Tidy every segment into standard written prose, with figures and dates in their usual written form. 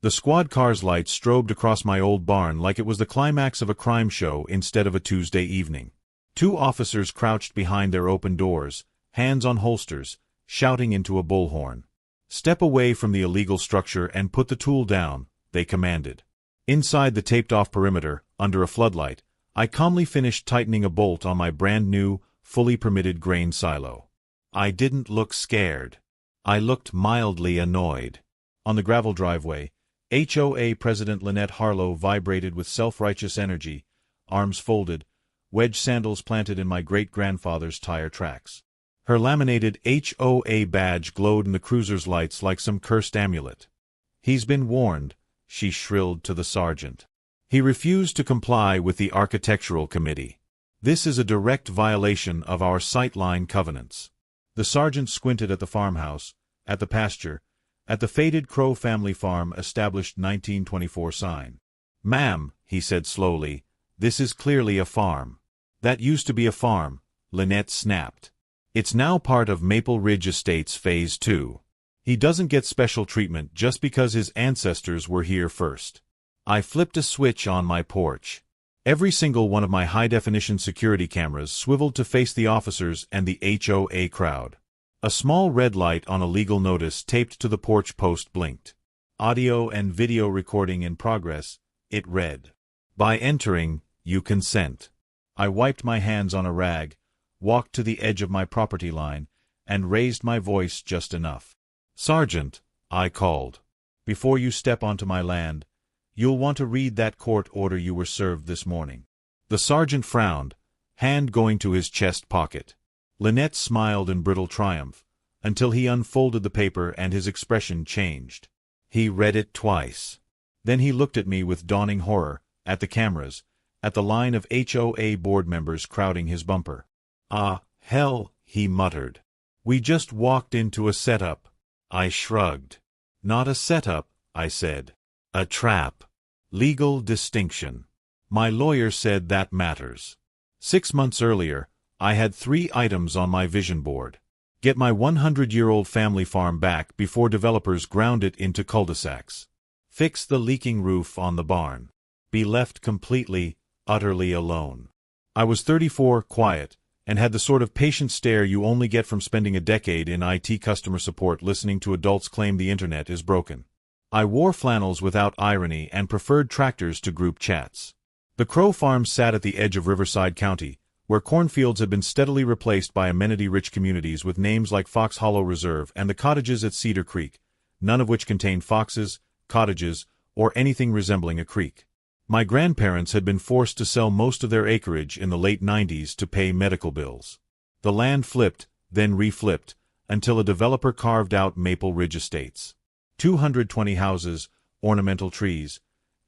The squad car's lights strobed across my old barn like it was the climax of a crime show instead of a Tuesday evening. 2 officers crouched behind their open doors, hands on holsters, shouting into a bullhorn. "Step away from the illegal structure and put the tool down," they commanded. Inside the taped-off perimeter, under a floodlight, I calmly finished tightening a bolt on my brand-new, fully permitted grain silo. I didn't look scared. I looked mildly annoyed. On the gravel driveway, HOA President Lynette Harlow vibrated with self-righteous energy, arms folded, wedge sandals planted in my great-grandfather's tire tracks. Her laminated HOA badge glowed in the cruiser's lights like some cursed amulet. "He's been warned," she shrilled to the sergeant. "He refused to comply with the architectural committee. This is a direct violation of our sightline covenants." The sergeant squinted at the farmhouse, at the pasture, at the faded Crow family farm established 1924 sign. "Ma'am," he said slowly, "this is clearly a farm." "That used to be a farm," Lynette snapped. "It's now part of Maple Ridge Estates Phase 2. He doesn't get special treatment just because his ancestors were here first." I flipped a switch on my porch. Every single one of my high-definition security cameras swiveled to face the officers and the HOA crowd. A small red light on a legal notice taped to the porch post blinked. "Audio and video recording in progress," it read. "By entering, you consent." I wiped my hands on a rag, walked to the edge of my property line, and raised my voice just enough. "Sergeant," I called, "before you step onto my land, you'll want to read that court order you were served this morning." The sergeant frowned, hand going to his chest pocket. Lynette smiled in brittle triumph, until he unfolded the paper and his expression changed. He read it twice. Then he looked at me with dawning horror, at the cameras, at the line of HOA board members crowding his bumper. "Ah, hell," he muttered. "We just walked into a setup." I shrugged. "Not a setup," I said. "A trap. Legal distinction. My lawyer said that matters." 6 months earlier, I had 3 items on my vision board. Get my 100-year-old family farm back before developers ground it into cul-de-sacs. Fix the leaking roof on the barn. Be left completely, utterly alone. I was 34, quiet, and had the sort of patient stare you only get from spending a decade in IT customer support listening to adults claim the internet is broken. I wore flannels without irony and preferred tractors to group chats. The Crow farm sat at the edge of Riverside County, where cornfields had been steadily replaced by amenity-rich communities with names like Fox Hollow Reserve and the cottages at Cedar Creek, none of which contained foxes, cottages, or anything resembling a creek. My grandparents had been forced to sell most of their acreage in the late 90s to pay medical bills. The land flipped, then reflipped, until a developer carved out Maple Ridge Estates. 220 houses, ornamental trees,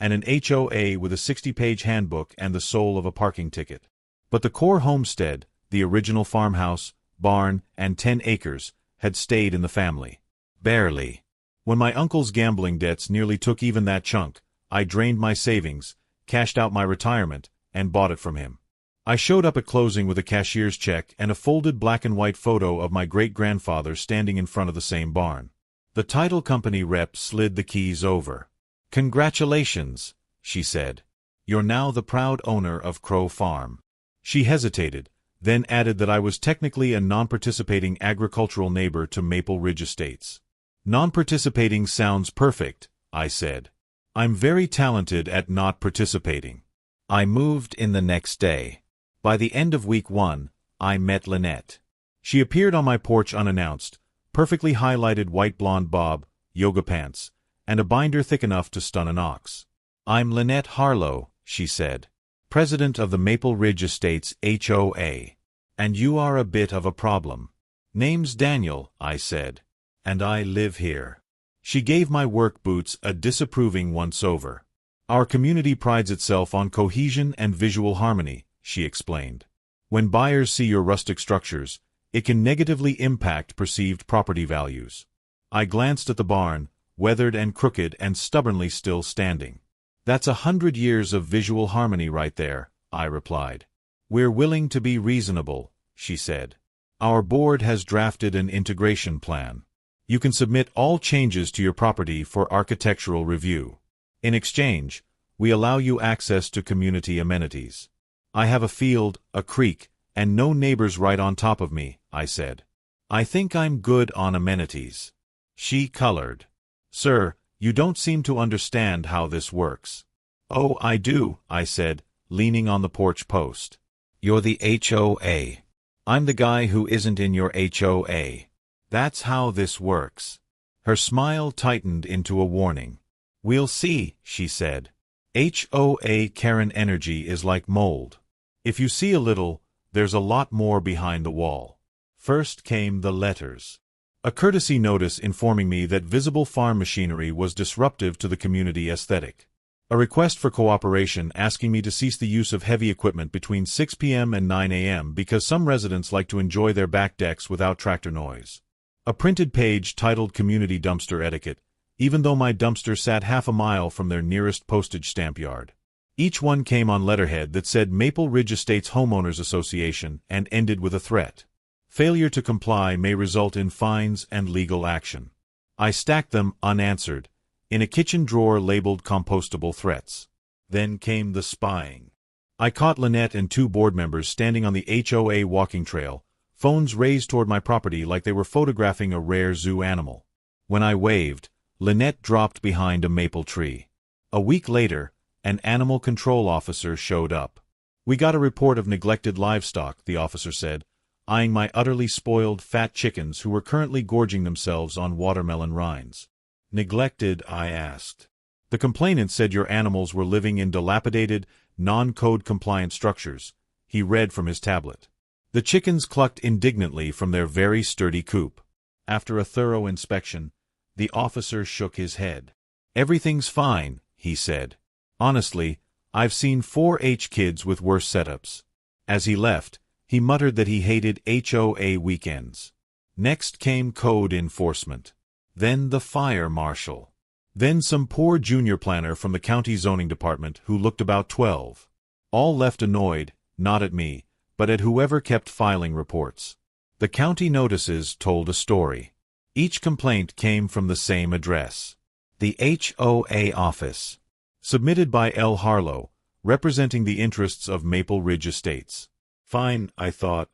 and an HOA with a 60-page handbook and the soul of a parking ticket. But the core homestead, the original farmhouse, barn, and 10 acres, had stayed in the family. Barely. When my uncle's gambling debts nearly took even that chunk, I drained my savings, cashed out my retirement, and bought it from him. I showed up at closing with a cashier's check and a folded black-and-white photo of my great-grandfather standing in front of the same barn. The title company rep slid the keys over. "Congratulations," she said. "You're now the proud owner of Crow Farm." She hesitated, then added that I was technically a non-participating agricultural neighbor to Maple Ridge Estates. "Non-participating sounds perfect," I said. "I'm very talented at not participating." I moved in the next day. By the end of week 1, I met Lynette. She appeared on my porch unannounced, perfectly highlighted white blonde bob, yoga pants, and a binder thick enough to stun an ox. "I'm Lynette Harlow," she said, "president of the Maple Ridge Estates HOA. And you are a bit of a problem." "Name's Daniel," I said, "and I live here." She gave my work boots a disapproving once-over. "Our community prides itself on cohesion and visual harmony," she explained. "When buyers see your rustic structures, it can negatively impact perceived property values." I glanced at the barn, weathered and crooked and stubbornly still standing. "That's 100 years of visual harmony right there," I replied. "We're willing to be reasonable," she said. "Our board has drafted an integration plan. You can submit all changes to your property for architectural review. In exchange, we allow you access to community amenities. I have a field, a creek, and no neighbors right on top of me, I said. I think I'm good on amenities. She colored. Sir, you don't seem to understand how this works. Oh, I do, I said, leaning on the porch post. You're the HOA. I'm the guy who isn't in your HOA. That's how this works. Her smile tightened into a warning. We'll see, she said. HOA Karen energy is like mold. If you see a little, there's a lot more behind the wall. First came the letters. A courtesy notice informing me that visible farm machinery was disruptive to the community aesthetic. A request for cooperation asking me to cease the use of heavy equipment between 6 p.m. and 9 a.m. because some residents like to enjoy their back decks without tractor noise. A printed page titled Community Dumpster Etiquette, even though my dumpster sat half a mile from their nearest postage stamp yard. Each one came on letterhead that said Maple Ridge Estates Homeowners Association and ended with a threat. Failure to comply may result in fines and legal action. I stacked them, unanswered, in a kitchen drawer labeled compostable threats. Then came the spying. I caught Lynette and 2 board members standing on the HOA walking trail, phones raised toward my property like they were photographing a rare zoo animal. When I waved, Lynette dropped behind a maple tree. A week later, an animal control officer showed up. We got a report of neglected livestock, the officer said, eyeing my utterly spoiled fat chickens who were currently gorging themselves on watermelon rinds. Neglected, I asked. The complainant said your animals were living in dilapidated, non-code compliant structures. He read from his tablet. The chickens clucked indignantly from their very sturdy coop. After a thorough inspection, the officer shook his head. Everything's fine, he said. Honestly, I've seen 4-H kids with worse setups. As he left, he muttered that he hated HOA weekends. Next came code enforcement. Then the fire marshal. Then some poor junior planner from the county zoning department who looked about 12. All left annoyed, not at me, but at whoever kept filing reports. The county notices told a story. Each complaint came from the same address. The HOA office. Submitted by L. Harlow, representing the interests of Maple Ridge Estates. Fine, I thought.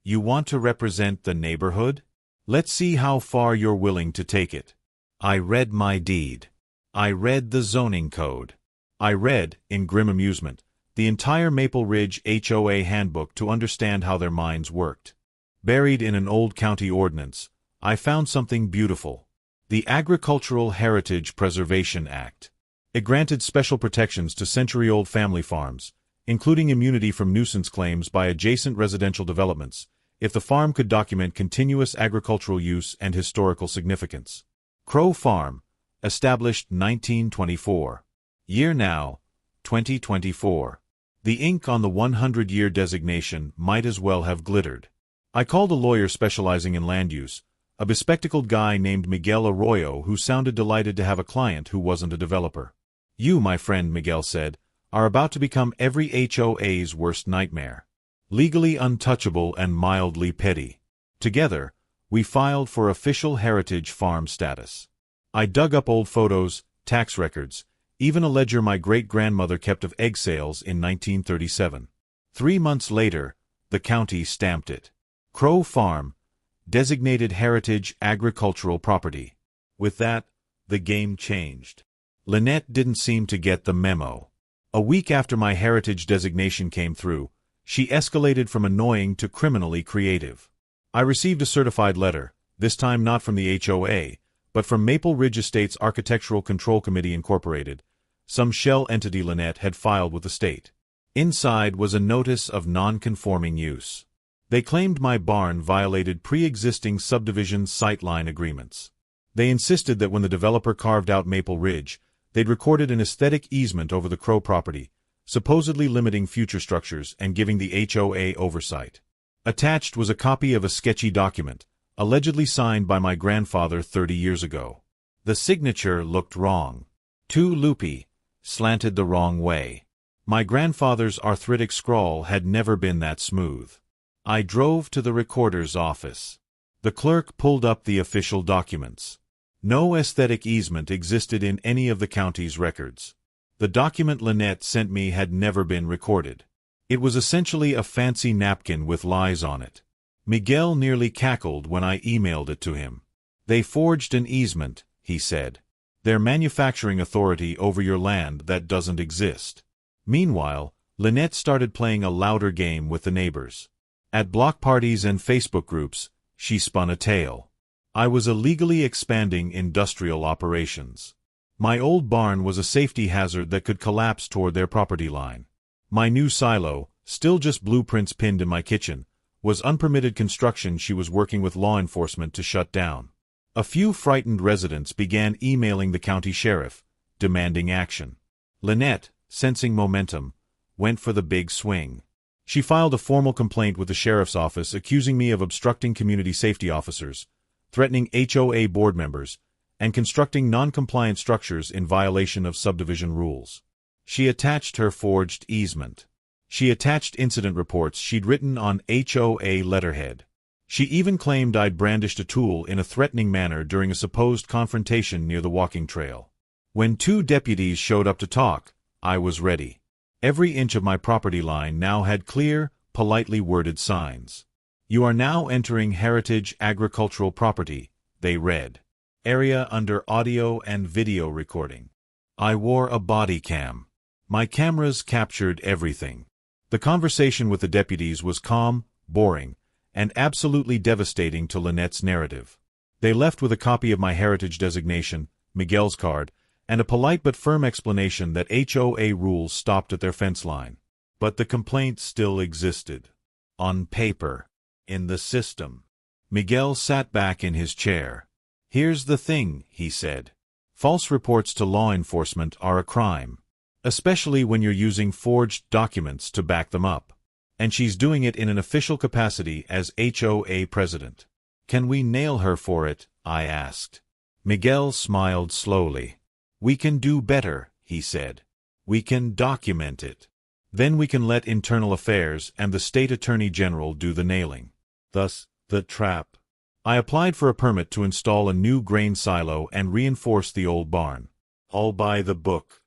You want to represent the neighborhood? Let's see how far you're willing to take it. I read my deed. I read the zoning code. I read, in grim amusement, the entire Maple Ridge HOA handbook to understand how their minds worked. Buried in an old county ordinance, I found something beautiful. The Agricultural Heritage Preservation Act. It granted special protections to century-old family farms, including immunity from nuisance claims by adjacent residential developments, if the farm could document continuous agricultural use and historical significance. Crow Farm, established 1924. Year now, 2024. The ink on the 100-year designation might as well have glittered. I called a lawyer specializing in land use, a bespectacled guy named Miguel Arroyo who sounded delighted to have a client who wasn't a developer. You, my friend, Miguel said, are about to become every HOA's worst nightmare. Legally untouchable and mildly petty. Together, we filed for official heritage farm status. I dug up old photos, tax records, even a ledger my great-grandmother kept of egg sales in 1937. 3 months later, the county stamped it. Crow Farm, designated heritage agricultural property. With that, the game changed. Lynette didn't seem to get the memo. A week after my heritage designation came through, she escalated from annoying to criminally creative. I received a certified letter, this time not from the HOA, but from Maple Ridge Estates Architectural Control Committee Incorporated, some shell entity Lynette had filed with the state. Inside was a notice of non-conforming use. They claimed my barn violated pre-existing subdivision sightline agreements. They insisted that when the developer carved out Maple Ridge, they'd recorded an aesthetic easement over the Crow property, supposedly limiting future structures and giving the HOA oversight. Attached was a copy of a sketchy document, allegedly signed by my grandfather 30 years ago. The signature looked wrong. Too loopy, slanted the wrong way. My grandfather's arthritic scrawl had never been that smooth. I drove to the recorder's office. The clerk pulled up the official documents. No aesthetic easement existed in any of the county's records. The document Lynette sent me had never been recorded. It was essentially a fancy napkin with lies on it. Miguel nearly cackled when I emailed it to him. They forged an easement, he said. They're manufacturing authority over your land that doesn't exist. Meanwhile, Lynette started playing a louder game with the neighbors. At block parties and Facebook groups, she spun a tale. I was illegally expanding industrial operations. My old barn was a safety hazard that could collapse toward their property line. My new silo, still just blueprints pinned in my kitchen, was unpermitted construction she was working with law enforcement to shut down. A few frightened residents began emailing the county sheriff, demanding action. Lynette, sensing momentum, went for the big swing. She filed a formal complaint with the sheriff's office accusing me of obstructing community safety officers, threatening HOA board members, and constructing non-compliant structures in violation of subdivision rules. She attached her forged easement. She attached incident reports she'd written on HOA letterhead. She even claimed I'd brandished a tool in a threatening manner during a supposed confrontation near the walking trail. When 2 deputies showed up to talk, I was ready. Every inch of my property line now had clear, politely worded signs. "You are now entering heritage agricultural property," they read. "Area under audio and video recording." I wore a body cam. My cameras captured everything. The conversation with the deputies was calm, boring, and absolutely devastating to Lynette's narrative. They left with a copy of my heritage designation, Miguel's card, and a polite but firm explanation that HOA rules stopped at their fence line. But the complaint still existed. On paper. In the system. Miguel sat back in his chair. "Here's the thing," he said. "False reports to law enforcement are a crime. Especially when you're using forged documents to back them up. And she's doing it in an official capacity as HOA president. Can we nail her for it?" I asked. Miguel smiled slowly. "We can do better," he said. "We can document it. Then we can let Internal Affairs and the State Attorney General do the nailing." Thus, the trap. I applied for a permit to install a new grain silo and reinforce the old barn. All by the book.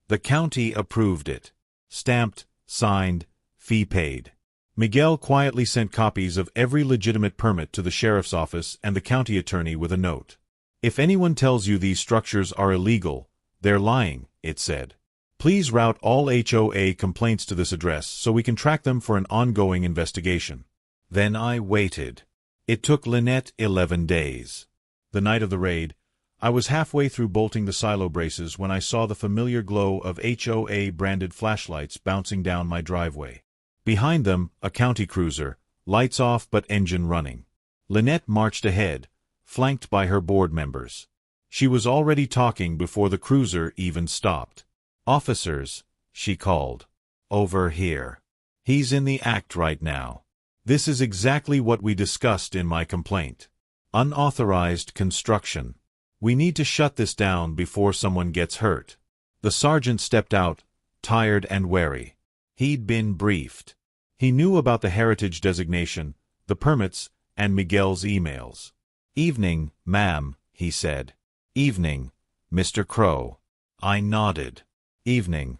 The county approved it. Stamped, signed, fee paid. Miguel quietly sent copies of every legitimate permit to the sheriff's office and the county attorney with a note. "If anyone tells you these structures are illegal, they're lying," it said. "Please route all HOA complaints to this address so we can track them for an ongoing investigation." Then I waited. It took Lynette 11 days. The night of the raid, I was halfway through bolting the silo braces when I saw the familiar glow of HOA-branded flashlights bouncing down my driveway. Behind them, a county cruiser, lights off but engine running. Lynette marched ahead, flanked by her board members. She was already talking before the cruiser even stopped. "Officers," she called. "Over here. He's in the act right now. This is exactly what we discussed in my complaint. Unauthorized construction. We need to shut this down before someone gets hurt." The sergeant stepped out, tired and wary. He'd been briefed. He knew about the heritage designation, the permits, and Miguel's emails. "Evening, ma'am," he said. "Evening, Mr. Crow." I nodded. "Evening,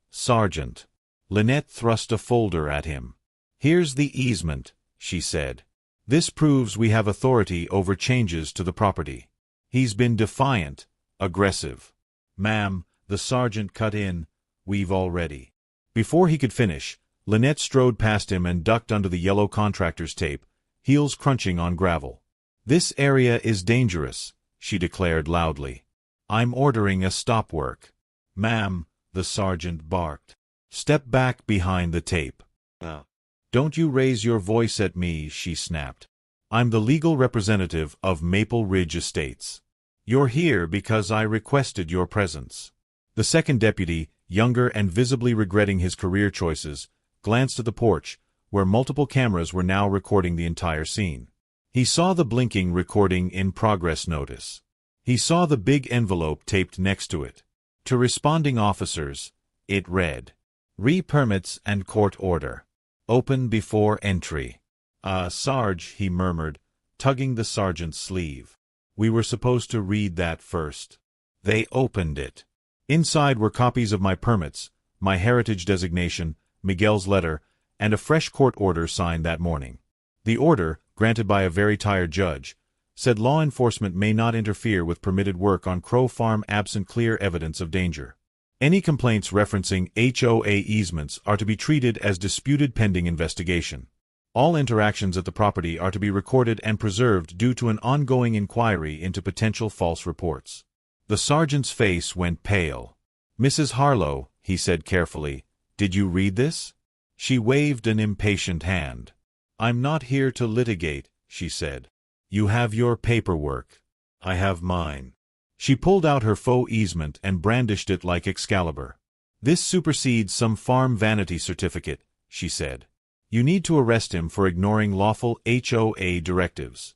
Sergeant." Lynette thrust a folder at him. "Here's the easement," she said. "This proves we have authority over changes to the property." He's been defiant, aggressive. "Ma'am," the sergeant cut in, "we've already." Before he could finish, Lynette strode past him and ducked under the yellow contractor's tape, heels crunching on gravel. "This area is dangerous," she declared loudly. "I'm ordering a stop work." "Ma'am," the sergeant barked. "Step back behind the tape." "Don't you raise your voice at me," she snapped. "I'm the legal representative of Maple Ridge Estates. You're here because I requested your presence." The second deputy, younger and visibly regretting his career choices, glanced at the porch, where multiple cameras were now recording the entire scene. He saw the blinking recording in progress notice. He saw the big envelope taped next to it. To responding officers, it read, "Re-permits and court order. Open before entry." "Sarge," he murmured, tugging the sergeant's sleeve. "We were supposed to read that first." They opened it. Inside were copies of my permits, my heritage designation, Miguel's letter, and a fresh court order signed that morning. The order, granted by a very tired judge, said law enforcement may not interfere with permitted work on Crow Farm absent clear evidence of danger. Any complaints referencing HOA easements are to be treated as disputed pending investigation. All interactions at the property are to be recorded and preserved due to an ongoing inquiry into potential false reports. The sergeant's face went pale. "Mrs. Harlow," he said carefully, "did you read this?" She waved an impatient hand. "I'm not here to litigate," she said. "You have your paperwork. I have mine." She pulled out her faux easement and brandished it like Excalibur. "This supersedes some farm vanity certificate," she said. "You need to arrest him for ignoring lawful HOA directives."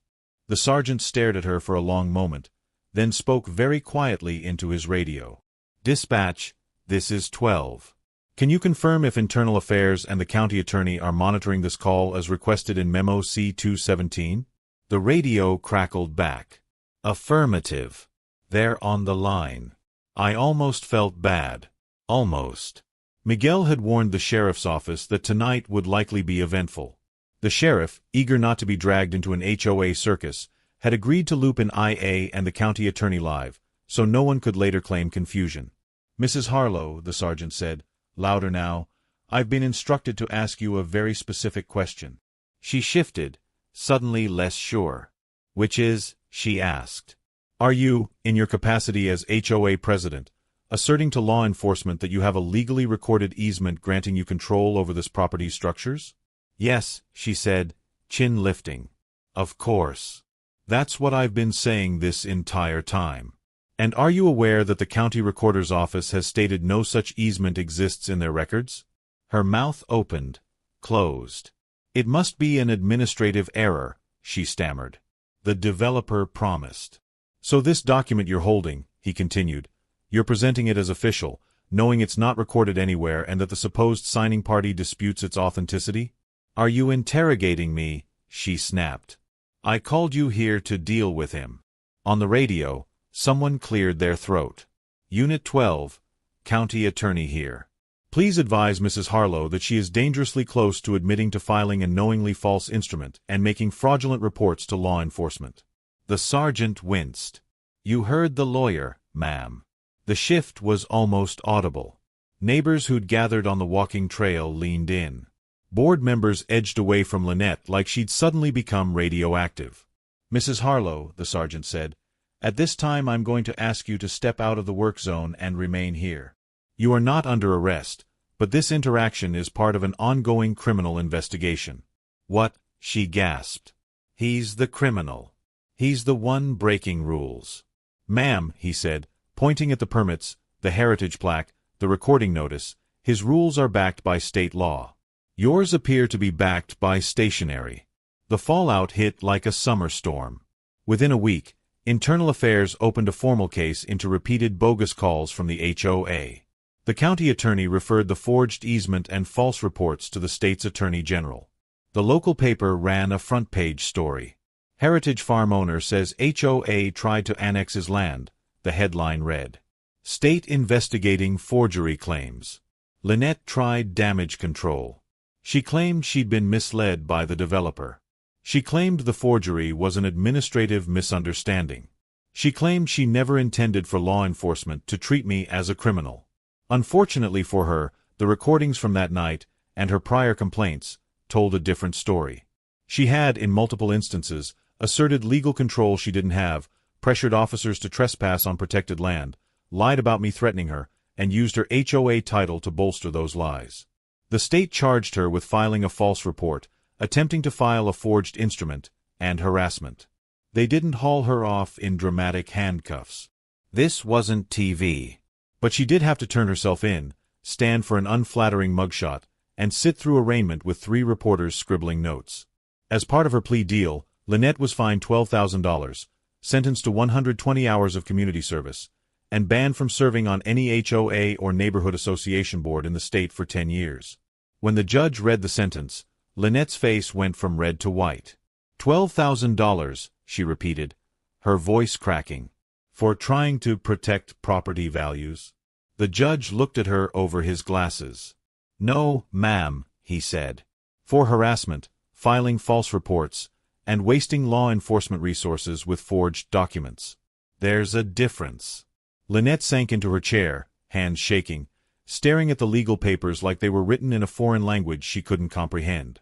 The sergeant stared at her for a long moment, then spoke very quietly into his radio. "Dispatch, this is 12. Can you confirm if Internal Affairs and the county attorney are monitoring this call as requested in Memo C-217? The radio crackled back. "Affirmative. They're on the line." I almost felt bad. Almost. Miguel had warned the sheriff's office that tonight would likely be eventful. The sheriff, eager not to be dragged into an HOA circus, had agreed to loop in IA and the county attorney live, so no one could later claim confusion. "Mrs. Harlow," the sergeant said, louder now, "I've been instructed to ask you a very specific question." She shifted, suddenly less sure. "Which is?" she asked. "Are you, in your capacity as HOA president, asserting to law enforcement that you have a legally recorded easement granting you control over this property's structures?" "Yes," she said, chin lifting. "Of course. That's what I've been saying this entire time." "And are you aware that the county recorder's office has stated no such easement exists in their records?" Her mouth opened, closed. "It must be an administrative error," she stammered. "The developer promised." "So this document you're holding," he continued, "you're presenting it as official, knowing it's not recorded anywhere and that the supposed signing party disputes its authenticity?" "Are you interrogating me?" she snapped. "I called you here to deal with him." On the radio, someone cleared their throat. "Unit 12, County Attorney here. Please advise Mrs. Harlow that she is dangerously close to admitting to filing a knowingly false instrument and making fraudulent reports to law enforcement." The sergeant winced. "You heard the lawyer, ma'am." The shift was almost audible. Neighbors who'd gathered on the walking trail leaned in. Board members edged away from Lynette like she'd suddenly become radioactive. "Mrs. Harlow," the sergeant said, "at this time I'm going to ask you to step out of the work zone and remain here. You are not under arrest, but this interaction is part of an ongoing criminal investigation." "What?" she gasped. "He's the criminal. He's the one breaking rules." "Ma'am," he said, pointing at the permits, the heritage plaque, the recording notice, "his rules are backed by state law. Yours appear to be backed by stationery." The fallout hit like a summer storm. Within a week, Internal Affairs opened a formal case into repeated bogus calls from the HOA. The county attorney referred the forged easement and false reports to the state's attorney general. The local paper ran a front-page story. "Heritage farm owner says HOA tried to annex his land," the headline read. "State investigating forgery claims. Lynette tried damage control." She claimed she'd been misled by the developer. She claimed the forgery was an administrative misunderstanding. She claimed she never intended for law enforcement to treat me as a criminal. Unfortunately for her, the recordings from that night, and her prior complaints, told a different story. She had, in multiple instances, asserted legal control she didn't have, pressured officers to trespass on protected land, lied about me threatening her, and used her HOA title to bolster those lies. The state charged her with filing a false report, attempting to file a forged instrument, and harassment. They didn't haul her off in dramatic handcuffs. This wasn't TV. But she did have to turn herself in, stand for an unflattering mugshot, and sit through arraignment with 3 reporters scribbling notes. As part of her plea deal, Lynette was fined $12,000, sentenced to 120 hours of community service, and banned from serving on any HOA or neighborhood association board in the state for 10 years. When the judge read the sentence, Lynette's face went from red to white. $12,000, she repeated, her voice cracking. For trying to protect property values? The judge looked at her over his glasses. No, ma'am, he said. For harassment, filing false reports, and wasting law enforcement resources with forged documents. There's a difference. Lynette sank into her chair, hands shaking, staring at the legal papers like they were written in a foreign language she couldn't comprehend.